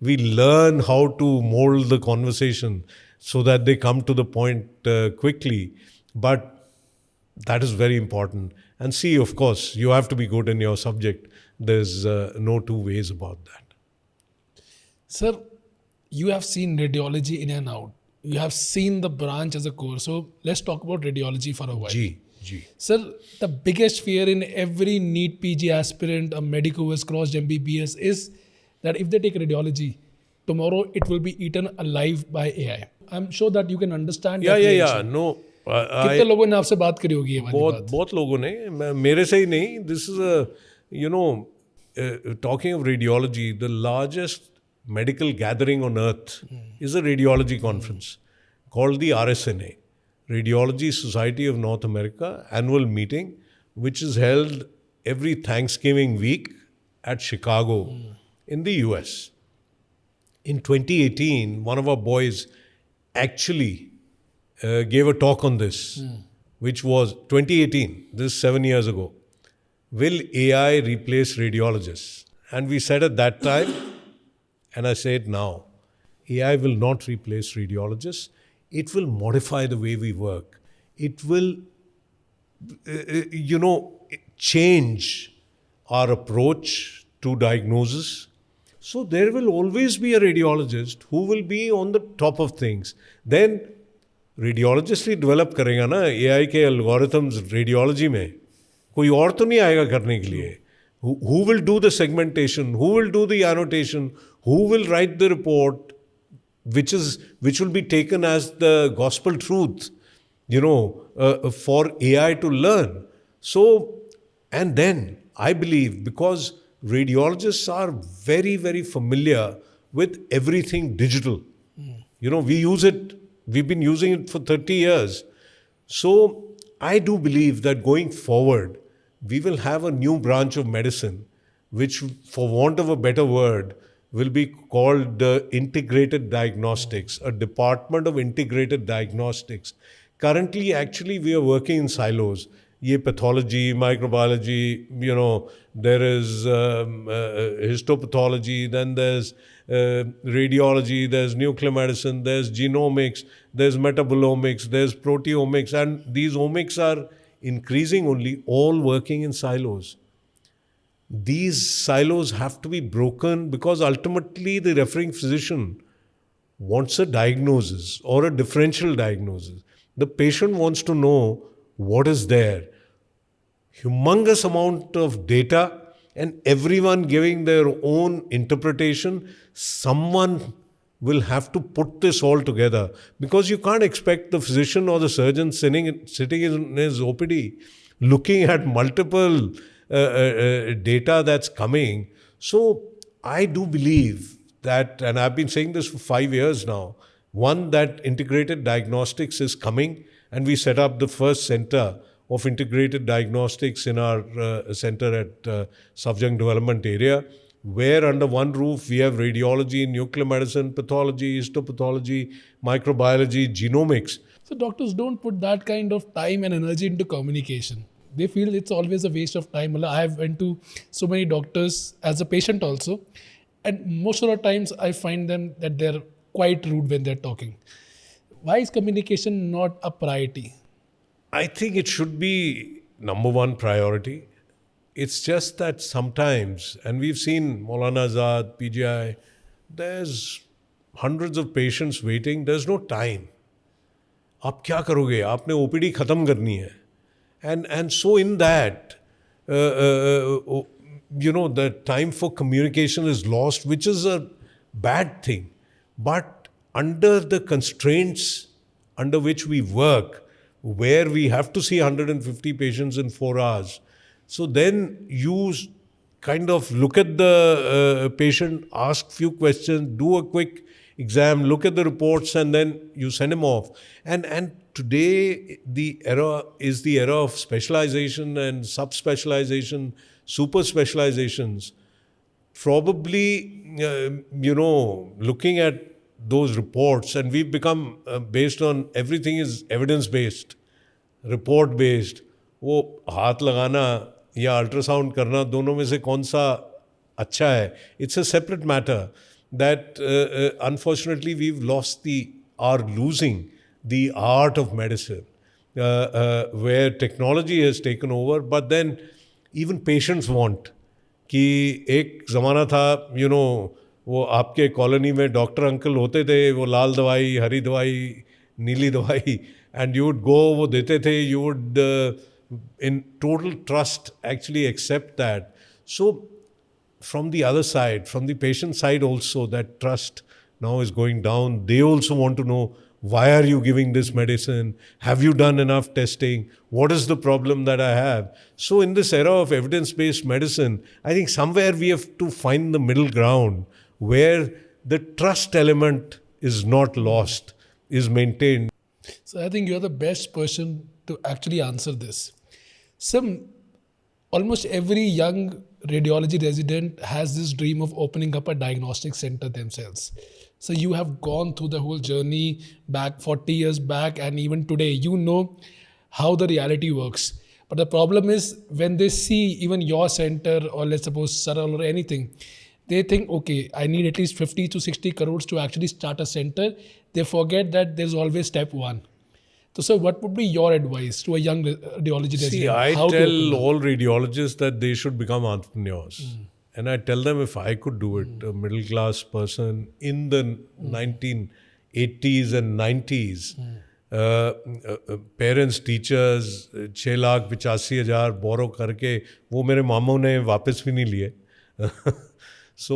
we learn how to mold the conversation so that they come to the point quickly. But that is very important. And see, of course, you have to be good in your subject. There's no two ways about that. Sir, you have seen radiology in and out. You have seen the branch as a core. So let's talk about radiology for a while. Ji. Sir, the biggest fear in every NEET PG aspirant, a medico who has crossed MBBS, is that if they take radiology, tomorrow it will be eaten alive by AI. I'm sure that you can understand. Yeah. No. कितने लोगों ने आपसे बात करी होगी ये वाली बात? बहुत लोगों ने, मेरे से ही नहीं. This is talking of radiology, the largest medical gathering on earth is a radiology conference called the RSNA, Radiology Society of North America annual meeting, which is held every Thanksgiving week at Chicago in the US. In 2018, one of our boys actually gave a talk on this, which was 2018, this is 7 years ago. Will AI replace radiologists? And we said at that time, and I say it now, AI will not replace radiologists. It will modify the way we work. It will, change our approach to diagnosis. So there will always be a radiologist who will be on the top of things. Then radiologist he develop करेगा ना AI के algorithms radiology में, कोई और तो नहीं आएगा करने के लिए. Who will do the segmentation? Who will do the annotation? Who will write the report? Which will be taken as the gospel truth, for AI to learn. So, and then I believe because radiologists are very, very familiar with everything digital. We use it. We've been using it for 30 years. So I do believe that going forward, we will have a new branch of medicine, which, for want of a better word, will be called integrated diagnostics, a department of integrated diagnostics. Currently, actually, we are working in silos. Ye pathology, microbiology, there is histopathology, then there's radiology, there's nuclear medicine, there's genomics, there's metabolomics, there's proteomics, and these omics are increasing only, all working in silos. These silos have to be broken because ultimately the referring physician wants a diagnosis or a differential diagnosis. The patient wants to know what is there. Humongous amount of data and everyone giving their own interpretation. Someone will have to put this all together because you can't expect the physician or the surgeon sitting in his OPD looking at multiple data that's coming. So I do believe that, and I've been saying this for 5 years now, one, that integrated diagnostics is coming, and we set up the first center of integrated diagnostics in our center at Safjung Development Area, where under one roof we have radiology, nuclear medicine, pathology, histopathology, microbiology, genomics. So doctors don't put that kind of time and energy into communication. They feel it's always a waste of time. I have went to so many doctors as a patient also, and most of the times I find them that they're quite rude when they're talking. Why is communication not a priority? I think it should be number one priority. It's just that sometimes, and we've seen Maulana Azad, PGI, there's hundreds of patients waiting, there's no time. आप क्या करोगे? आपने OPD खत्म करनी है. And so in that, the time for communication is lost, which is a bad thing. But under the constraints under which we work, where we have to see 150 patients in 4 hours, so then you kind of look at the patient, ask few questions, do a quick exam, look at the reports, and then you send him off. And today the era is the era of specialization and subspecialization, super specializations. Probably, looking at those reports, and we've become based on everything is evidence-based, report-based. वो हाथ लगाना या ultrasound करना, दोनों में से कौन सा अच्छा है? It's a separate matter that unfortunately we've are losing the art of medicine, where technology has taken over, but then even patients want कि एक ज़माना था, वो आपके कॉलोनी में डॉक्टर अंकल होते थे, वो लाल दवाई, हरी दवाई, नीली दवाई, and you would go, वो देते थे, you would in total trust actually accept that. So from the other side, from the patient side also, that trust now is going down. They also want to know, why are you giving this medicine? Have you done enough testing? What is the problem that I have? So in this era of evidence-based medicine, I think somewhere we have to find the middle ground where the trust element is not lost, is maintained. So I think you're the best person to actually answer this. Almost every young radiology resident has this dream of opening up a diagnostic center themselves. So you have gone through the whole journey back 40 years back, and even today, you know how the reality works. But the problem is when they see even your center, or let's suppose Saral or anything, they think, okay, I need at least 50 to 60 crores to actually start a center. They forget that there's always step one. So what would be your advice to a young radiology resident? See, I tell all radiologists that they should become entrepreneurs. and I tell them if I could do it, a middle class person in the 1980s and 90s, parents teachers 6,85,000 बोरो करके वो मेरे मामों ने वापस भी नहीं लिए. So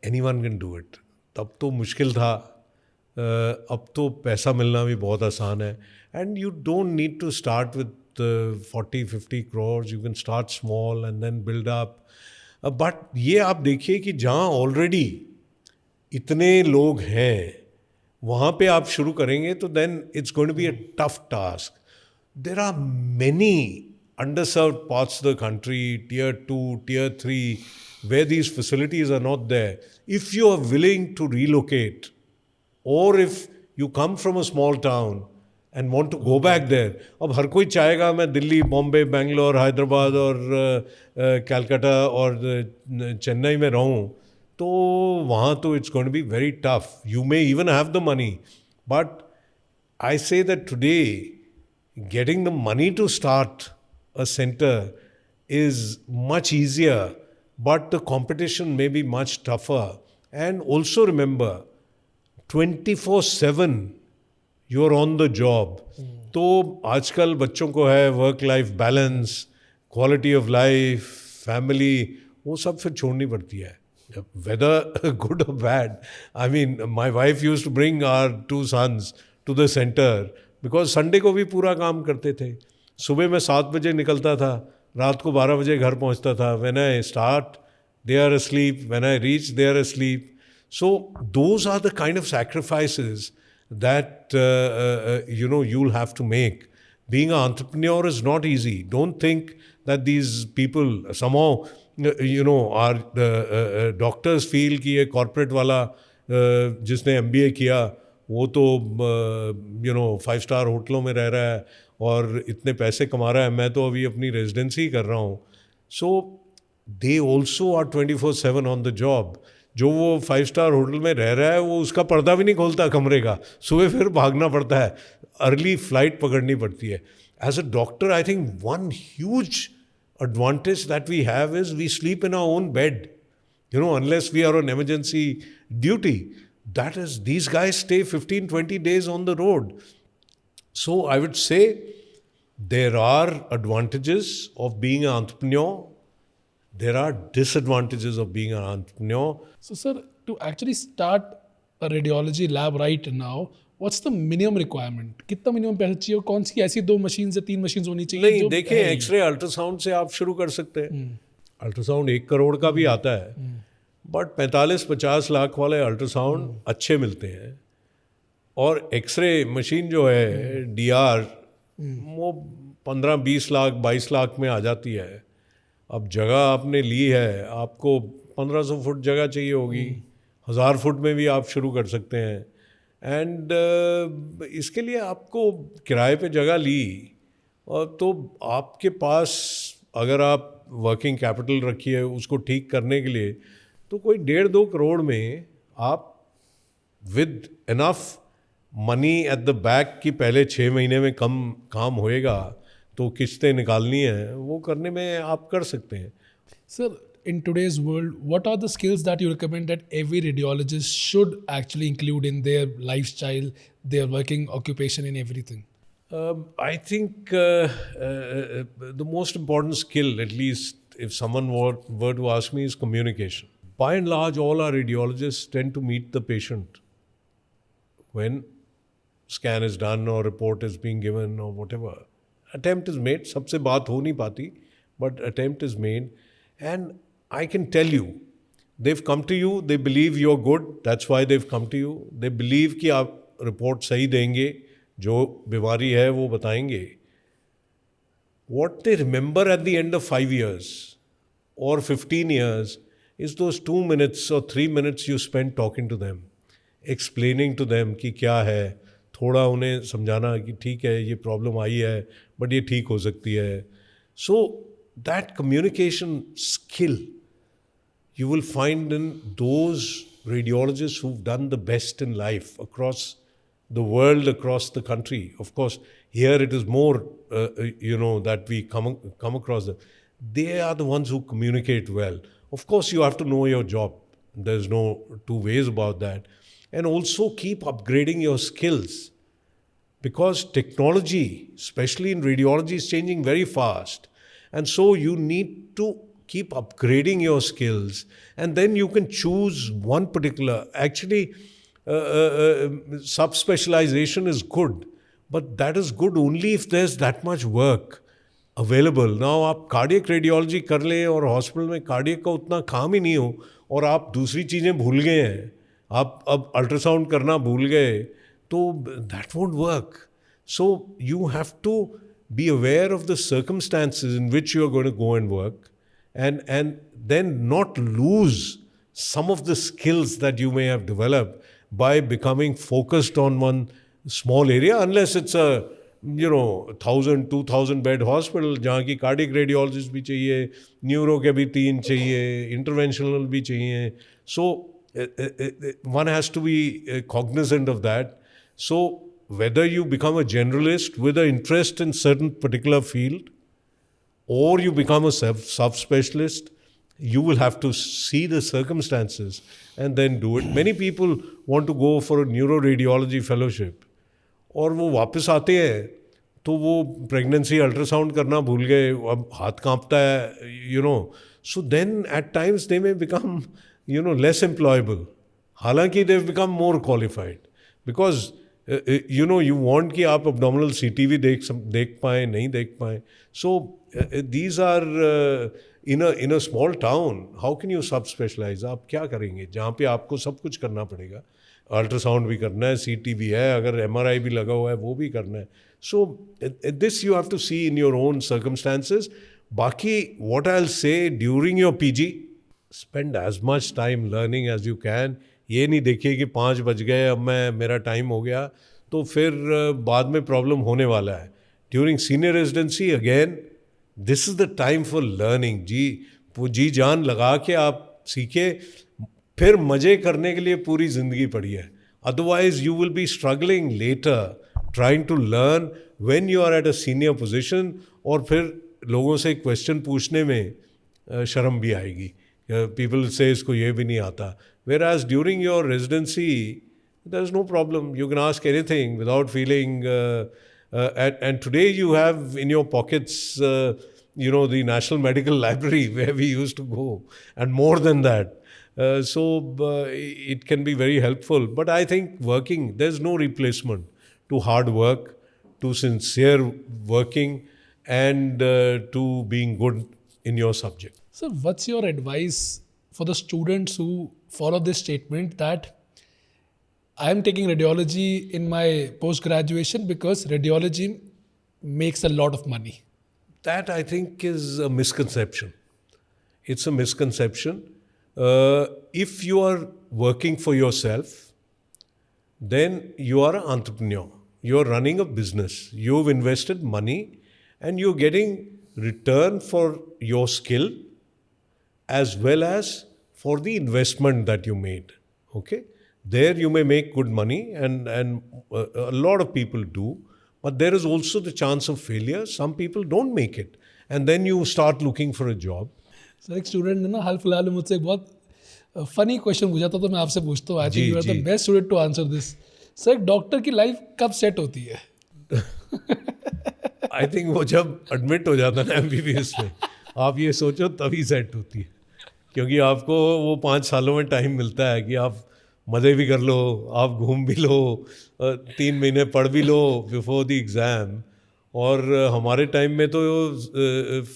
anyone can do it. तब तो मुश्किल था, अब तो पैसा मिलना भी बहुत आसान है. And you don't need to start with 40-50 crores. You can start small and then build up. But ये आप देखिए कि जहाँ ऑलरेडी इतने लोग हैं वहाँ पे आप शुरू करेंगे तो then it's going to be a tough task. There are many underserved parts of the country, tier 2, tier 3, where these facilities are not there. If you are willing to relocate, or if you come from a small town and want to go back there, अब हर कोई चाहेगा मैं दिल्ली, बॉम्बे, बेंगलोर, हैदराबाद और कलकत्ता और चेन्नई में रहूँ, तो वहाँ तो it's going to be very tough. You may even have the money, but I say that today getting the money to start a center is much easier, but the competition may be much tougher. And also remember, 24/7 you're on the job. तो आजकल बच्चों को है work life balance, quality of life, family, वो सब फिर छोड़नी पड़ती है. Whether good or bad. I mean, my wife used to bring our 2 sons to the center because Sunday को भी पूरा काम करते थे. सुबह मैं 7 बजे निकलता था, रात को 12 बजे घर पहुंचता था. When I start, they are asleep. When I reach, they are asleep. So those are the kind of sacrifices that you'll have to make. Being an entrepreneur is not easy. Don't think that these people somehow our doctors feel कि ये corporate वाला जिसने MBA किया वो तो 5-star होटलों में रह रहा है और इतने पैसे कमा रहा है, मैं तो अभी अपनी रेजिडेंसी कर रहा हूँ. So they also are 24/7 on the job. जो वो 5-star होटल में रह रहा है वो उसका पर्दा भी नहीं खोलता कमरे का, सुबह फिर भागना पड़ता है, अर्ली फ्लाइट पकड़नी पड़ती है. As a doctor I think one huge advantage that we have is we sleep in our own bed, unless we are on emergency duty. That is, these guys stay 15-20 days on the road. So I would say there are advantages of being an entrepreneur. There are disadvantages of being an entrepreneur. So, sir, to actually start a radiology lab right now, what's the minimum requirement? कितना minimum पैसा चाहिए और कौन सी ऐसी 2 machine या 3 machine होनी चाहिए? नहीं, देखिए एक्सरे अल्ट्रासाउंड से आप शुरू कर सकते हैं. अल्ट्रासाउंड 1 करोड़ का भी आता है, बट 45-50 लाख वाले अल्ट्रासाउंड अच्छे मिलते हैं. और एक्सरे मशीन जो है DR वो 15-20 लाख 22 लाख में आ जाती है. अब जगह आपने ली है, आपको 1500 फुट जगह चाहिए होगी, 1000 फुट में भी आप शुरू कर सकते हैं. एंड इसके लिए आपको किराए पे जगह ली और तो आपके पास अगर आप वर्किंग कैपिटल रखी है उसको ठीक करने के लिए, तो कोई 1.5-2 करोड़ में आप with enough money at the back की पहले 6 महीने में कम काम होएगा तो किस्तें निकालनी है, वो करने में आप कर सकते हैं. Sir, in today's world, what are the skills that you recommend that every radiologist should actually include in their lifestyle, their working occupation, and everything? I think the most important skill, at least if someone were to ask me, is communication. By and large, all our radiologists tend to meet the patient when scan is done or report is being given or whatever. Attempt is made. सबसे बात हो नहीं पाती, but attempt is made. And I can tell you, they've come to you, they believe you're good, that's why they've come to you. They believe कि आप report सही देंगे, जो बीमारी है वो बताएंगे. What they remember at the end of 5 years or 15 years is those 2 minutes or 3 minutes you spend talking to them, explaining to them कि क्या है, थोड़ा उन्हें समझाना कि ठीक है ये प्रॉब्लम आई है बट ये ठीक हो सकती है. So that communication skill you will find in those radiologists who've done the best in life across the world, across the country. Of course, here it is more, that we come across them. they are the ones who communicate well. Of course, you have to know your job. There's no two ways about that. And also keep upgrading your skills because technology, especially in radiology, is changing very fast. And so you need to keep upgrading your skills, and then you can choose one particular. Actually, subspecialization is good, but that is good only if there's that much work available now आप cardiac radiology कर लें और hospital में cardiac का उतना काम ही नहीं हो और आप दूसरी चीज़ें भूल गए हैं, आप अब अल्ट्रासाउंड करना भूल गए, तो that won't work. So you have to be aware of the circumstances in which you are going to go and work and then not lose some of the skills that you may have developed by becoming focused on one small area, unless it's a 1,000-2,000 bed hospital जहाँ की cardiac radiologist भी चाहिए, neuro के भी 3 चाहिए, interventional भी चाहिए. सो one has to be cognizant of that. So whether you become a generalist with an interest in certain particular field or you become a subspecialist, you will have to see the circumstances and then do it. Many people want to go for a neuroradiology fellowship और वो वापस आते हैं तो वो pregnancy ultrasound करना भूल गए, अब हाथ कांपता है, so then at times they may become less employable, हालांकि they become more qualified because you want कि आप अब्डोमिनल सीटी भी देख पाएँ, नहीं देख पाएँ. So these are in a small town, how can you sub specialise? आप क्या करेंगे जहाँ पे आपको सब कुछ करना पड़ेगा, अल्ट्रासाउंड भी करना है, सीटी भी है, अगर एमआरआई भी लगा हुआ है वो भी करना है. So this you have to see in your own circumstances. बाकी what I will say during your PG, spend as much time learning as you can. ये नहीं देखिए कि 5 बज गए अब मेरा टाइम हो गया, तो फिर बाद में प्रॉब्लम होने वाला है. During senior residency again this is the time for learning. जी जान लगा के आप सीखे, फिर मज़े करने के लिए पूरी ज़िंदगी पड़ी है. Otherwise you will be struggling later trying to learn when you are at a senior position, और फिर लोगों से क्वेश्चन पूछने में शर्म भी आएगी. पीपल से इसको ये भी नहीं आता. Whereas during your residency there is no problem, you can ask anything without feeling. And today you have in your pockets the National Medical Library where we used to go, and more than that. So it can be very helpful. But I think there's no replacement to hard work, to sincere working, and to being good in your subject. So what's your advice for the students who follow this statement that I am taking radiology in my post-graduation because radiology makes a lot of money? That I think is a misconception. It's a misconception. If you are working for yourself, then you are an entrepreneur. You're running a business. You've invested money and you're getting return for your skill as well as for the investment that you made. Okay? There you may make good money, and a lot of people do, but there is also the chance of failure. Some people don't make it, and then you start looking for a job. Sir एक student ने ना हाल फिलहाल में मुझसे एक बहुत funny question पूछा था, तो मैं आपसे पूछता हूँ. I think you are the best student to answer this. Sir एक डॉक्टर की लाइफ कब सेट होती है? आई थिंक वो जब एडमिट हो जाता है ना एमबीबीएस में, आप ये सोचो तभी सेट होती है, क्योंकि आपको वो 5 सालों में टाइम मिलता है कि आप मज़े भी कर लो, आप घूम भी लो, 3 महीने पढ़ भी लो बिफोर द एग्ज़ाम. और हमारे टाइम में तो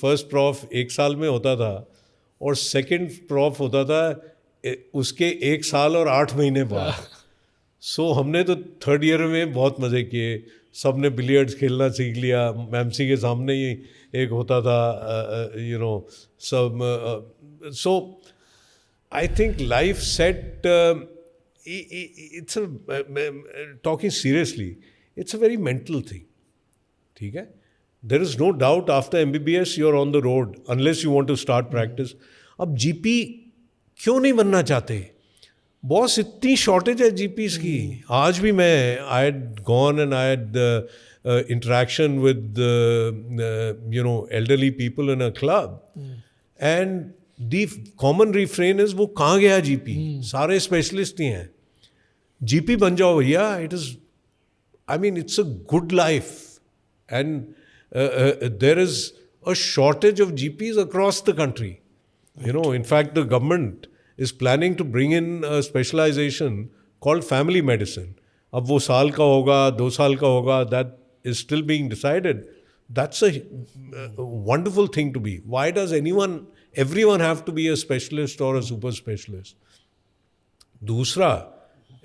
फर्स्ट प्रॉफ 1 साल में होता था और सेकंड प्रॉफ होता था उसके 1 साल और 8 महीने बाद. सो हमने तो 3rd ईयर में बहुत मज़े किए. सब ने बिलियर्ड्स खेलना सीख लिया. एमसी के सामने ही एक होता था, सब. So I think life set, it's talking seriously, it's a very mental thing. ठीक है? There is no doubt after MBBS you're on the road unless you want to start practice. अब GP क्यों नहीं बनना चाहते? बॉस इतनी shortage है GPs की. आज भी मैं I had gone and I had interaction with elderly people in a club, and the common refrain is वो कहाँ गया जीपी, सारे स्पेशलिस्ट ही हैं, जीपी बन जाओ भैया. It is, I mean, it's a good life, and there is a shortage of GPs across the country. In fact, the government is planning to bring in a specialization called family medicine. अब वो साल का होगा, 2 साल का होगा, that is still being decided. That's a wonderful thing to be. Why does everyone have to be a specialist or a super specialist? दूसरा,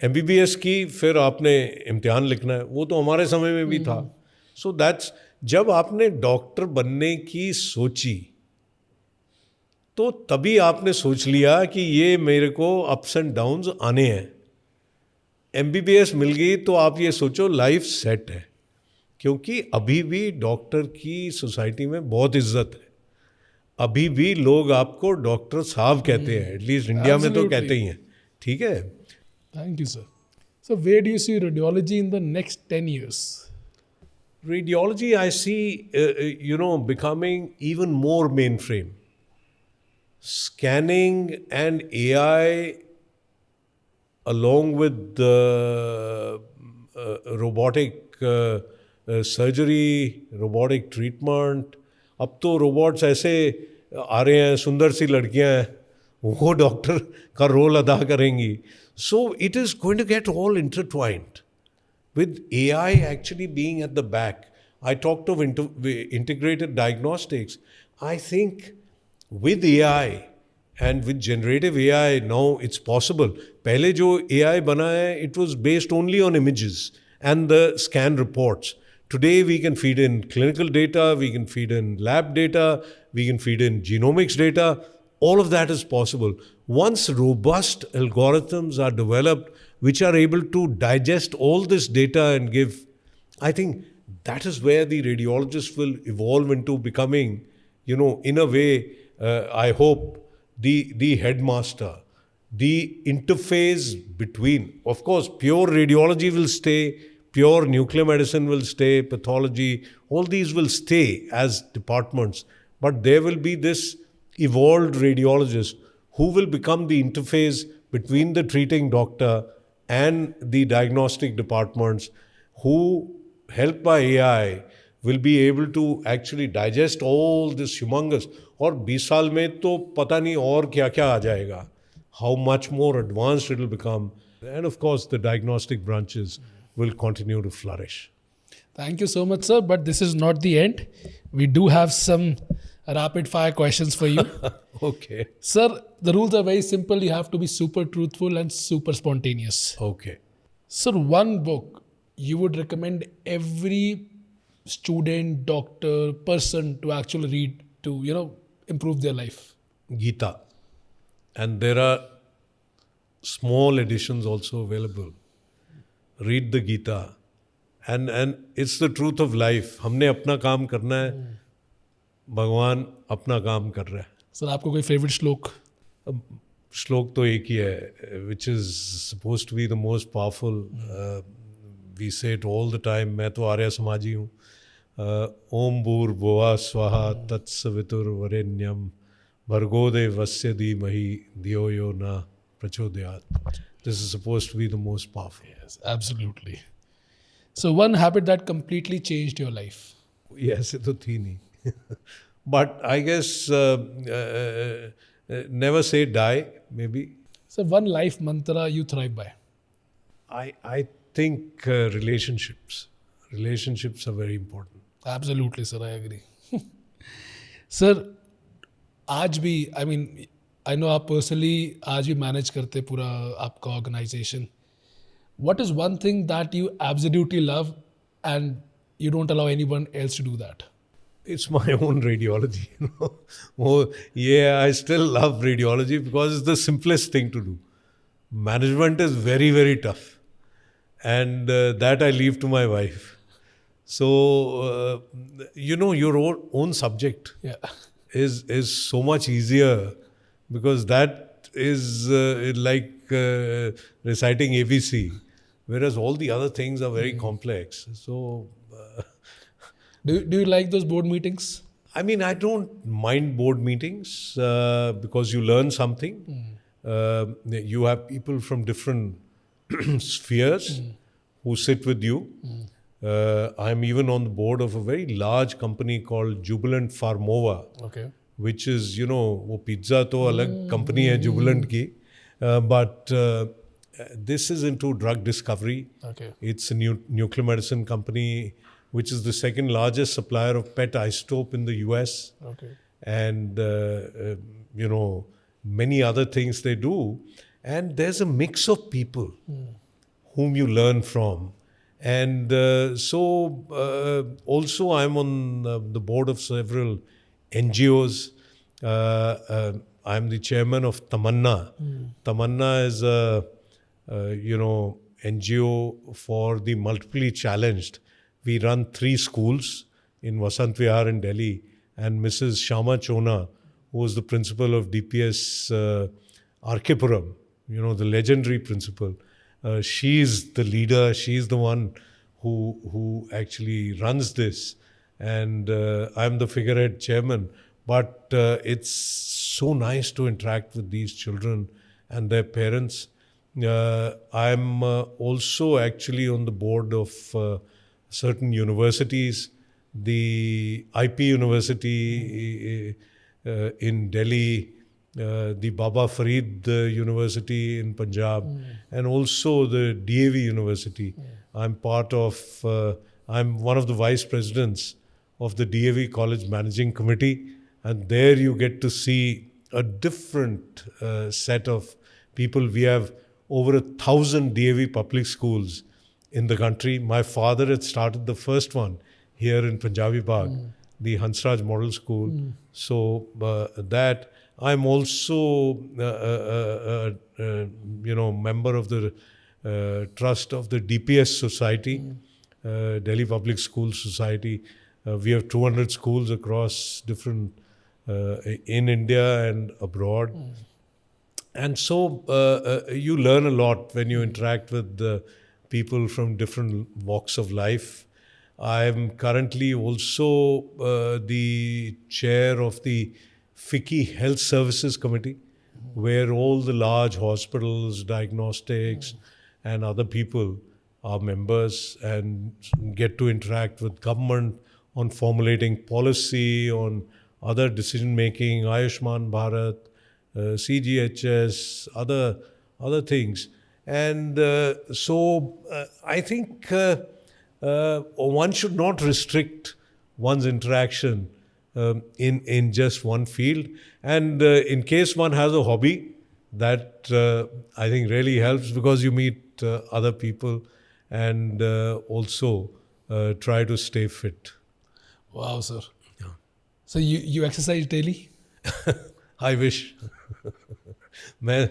MBBS की फिर आपने इम्तिहान लिखना है, वो तो हमारे समय में भी था. सो दैट्स, जब आपने डॉक्टर बनने की सोची तो तभी आपने सोच लिया कि ये मेरे को अप्स एंड डाउन्स आने हैं. MBBS मिल गई तो आप ये सोचो लाइफ सेट है, क्योंकि अभी भी डॉक्टर की सोसाइटी में बहुत इज्जत है. अभी भी लोग आपको डॉक्टर साहब कहते हैं, एटलीस्ट इंडिया में तो कहते ही हैं. ठीक है. Thank you, sir. So, where do you see radiology in the next 10 years? Radiology, I see, becoming even more mainframe. Scanning and AI, along with the robotic surgery, robotic treatment. अब तो robots ऐसे आ रहे हैं, सुंदर सी लड़कियां हैं, वो doctor का रोल अदा करेंगी. So it is going to get all intertwined, with AI actually being at the back. I talked of integrated diagnostics. I think with AI and with generative AI now it's possible. पहले जो AI बना है, it was based only on images and the scan reports. Today we can feed in clinical data, we can feed in lab data, we can feed in genomics data. All of that is possible. Once robust algorithms are developed which are able to digest all this data and give, I think that is where the radiologist will evolve into becoming, in a way, I hope, the headmaster, the interface between. Of course, pure radiology will stay, pure nuclear medicine will stay, pathology, all these will stay as departments. But there will be this evolved radiologist who will become the interface between the treating doctor and the diagnostic departments, who, helped by AI, will be able to actually digest all this humongous. और 20 साल में तो पता नहीं और क्या क्या आ जाएगा. How much more advanced it will become. And of course, the diagnostic branches will continue to flourish. Thank you so much, sir. But this is not the end. We do have some rapid fire questions for you. Okay. Sir, the rules are very simple. You have to be super truthful and super spontaneous. Okay. Sir, one book you would recommend every student, doctor, person to actually read to, improve their life? Gita. And there are small editions also available. Read the Gita. And it's the truth of life. हमने अपना काम करना है, भगवान अपना काम कर रहा है. सर, आपको कोई फेवरेट श्लोक? श्लोक तो एक ही है, which is supposed to be the most powerful. We say it all the time. मैं तो आर्य समाजी हूँ. ओम भूर्भुवः स्वः तत्सवितुर्वरेण्यं भर्गो देवस्य धीमहि धियो यो न प्रचोदयात्. This is supposed to be the most powerful. Yes, absolutely. So one habit that completely changed your life? Yes, it तो थी नहीं. But I guess never say die, maybe. So one life mantra you thrive by? I think relationships. Relationships are very important. Absolutely, sir. I agree. Sir, आज भी, I know आप personally आज भी manage करते पूरा आपका organization. What is one thing that you absolutely love and you don't allow anyone else to do that? It's my own radiology. I still love radiology because it's the simplest thing to do. Management is very, very tough. And that I leave to my wife. So, your own subject is so much easier, because that is like reciting ABC, whereas all the other things are very complex. So, Do you like those board meetings? I mean, I don't mind board meetings because you learn something. You have people from different spheres who sit with you. I'm even on the board of a very large company called Jubilant Pharmova, Okay. which is, वो pizza तो अलग company है जुबिलेंट की, but this is into drug discovery. Okay. It's a nuclear medicine company, which is the second largest supplier of PET isotope in the US, Okay. and many other things they do. And there's a mix of people whom you learn from. And also I'm on the board of several NGOs. I'm the chairman of Tamanna. Tamanna is a NGO for the multiply challenged. We run 3 schools in Vasant Vihar in Delhi, and Mrs. Shama Chona, who was the principal of DPS Arkepuram, the legendary principal. She's the leader. She's the one who actually runs this, and I'm the figurehead chairman. But it's so nice to interact with these children and their parents. I'm also actually on the board of certain universities. The IP University in Delhi, the Baba Farid University in Punjab, and also the DAV University. I'm part of, I'm one of the vice presidents of the DAV College Managing Committee, and there you get to see a different set of people. We have over 1,000 DAV public schools in the country. My father had started the first one here in Punjabi Bagh, the Hansraj Model School. So that I'm also member of the trust of the DPS Society, Delhi Public School Society. We have 200 schools across different in India and abroad. And so you learn a lot when you interact with people from different walks of life. I'm currently also the chair of the FICCI Health Services Committee, where all the large hospitals, diagnostics, and other people are members and get to interact with government on formulating policy, on other decision making, Ayushman Bharat, CGHS, other things. And so I think one should not restrict one's interaction in just one field. And in case one has a hobby, that I think really helps, because you meet other people and also try to stay fit. Wow, sir. So you exercise daily? I wish. मैं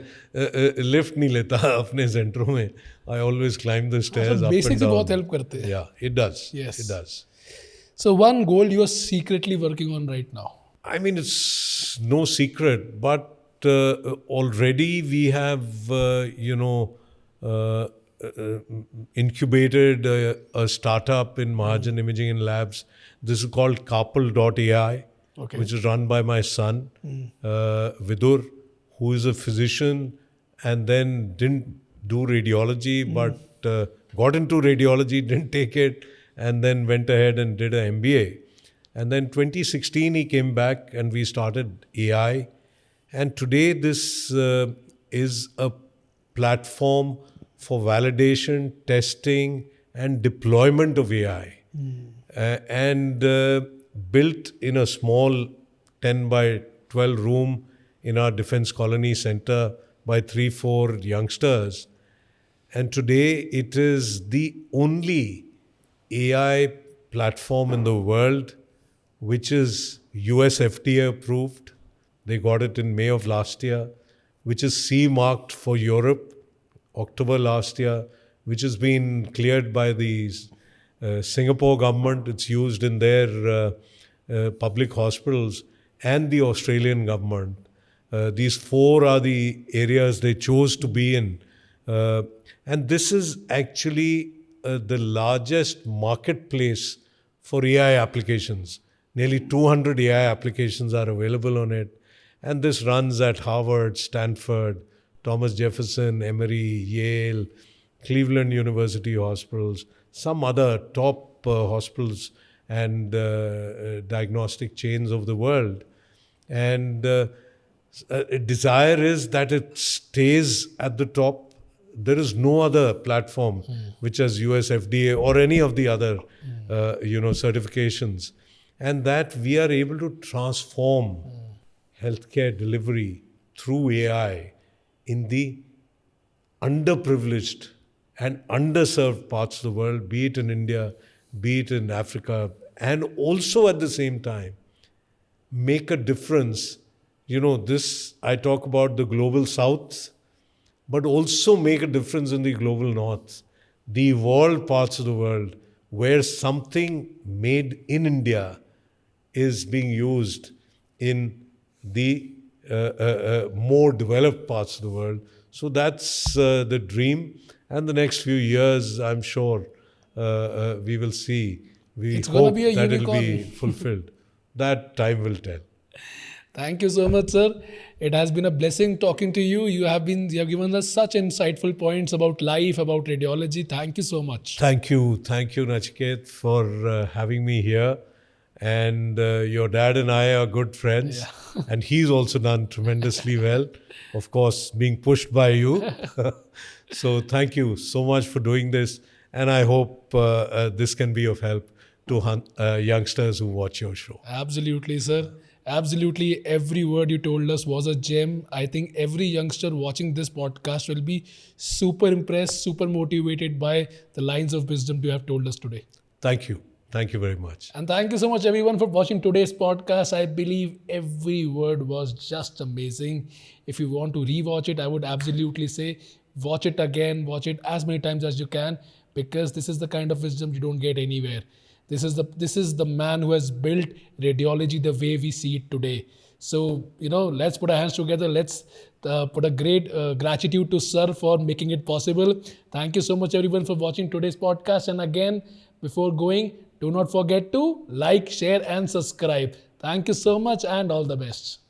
lift नहीं लेता अपने सेंटरों में. I always climb the stairs up basic and से down. बहुत help करते हैं. Yeah, it does. Yes. It does. So one goal you are secretly working on right now. I mean, it's no secret, but already we have, incubated a startup in Mahajan Imaging and Labs. This is called Kapil.ai, Okay. which is run by my son, Vidur, who is a physician and then didn't do radiology, but got into radiology, didn't take it, and then went ahead and did an MBA. And then 2016, he came back and we started AI. And today, this is a platform for validation, testing, and deployment of AI. And built in a small 10 by 12 room in our Defense Colony Center by 3-4 youngsters. And today, it is the only AI platform in the world which is US FDA approved. They got it in May of last year, which is CE marked for Europe, October last year, which has been cleared by the Singapore government. It's used in their public hospitals, and the Australian government. These 4 are the areas they chose to be in. And this is actually the largest marketplace for AI applications. Nearly 200 AI applications are available on it. And this runs at Harvard, Stanford, Thomas Jefferson, Emory, Yale, Cleveland University hospitals, some other top hospitals and diagnostic chains of the world. And desire is that it stays at the top. There is no other platform which has US FDA or any of the other, certifications, and that we are able to transform healthcare delivery through AI in the underprivileged and underserved parts of the world, be it in India, be it in Africa, and also at the same time make a difference. This, I talk about the global south, but also make a difference in the global north, the evolved parts of the world where something made in India is being used in the more developed parts of the world. So that's the dream. And the next few years, I'm sure we will see. We It's gonna hope be a that it'll be unicorn. fulfilled. That time will tell. Thank you so much, sir. It has been a blessing talking to you. You have given us such insightful points about life, about radiology. Thank you so much. Thank you, Nachiket, for having me here. And your dad and I are good friends, and he's also done tremendously well. Of course, being pushed by you. So thank you so much for doing this, and I hope this can be of help to youngsters who watch your show. Absolutely, sir. Absolutely. Every word you told us was a gem. I think every youngster watching this podcast will be super impressed, super motivated by the lines of wisdom you have told us today. Thank you. Thank you very much. And thank you so much, everyone, for watching today's podcast. I believe every word was just amazing. If you want to rewatch it, I would absolutely say watch it again, watch it as many times as you can, because this is the kind of wisdom you don't get anywhere. This is the man who has built radiology the way we see it today. So, let's put our hands together. Let's put a great gratitude to Sir for making it possible. Thank you so much, everyone, for watching today's podcast. And again, before going, do not forget to like, share, and subscribe. Thank you so much, and all the best.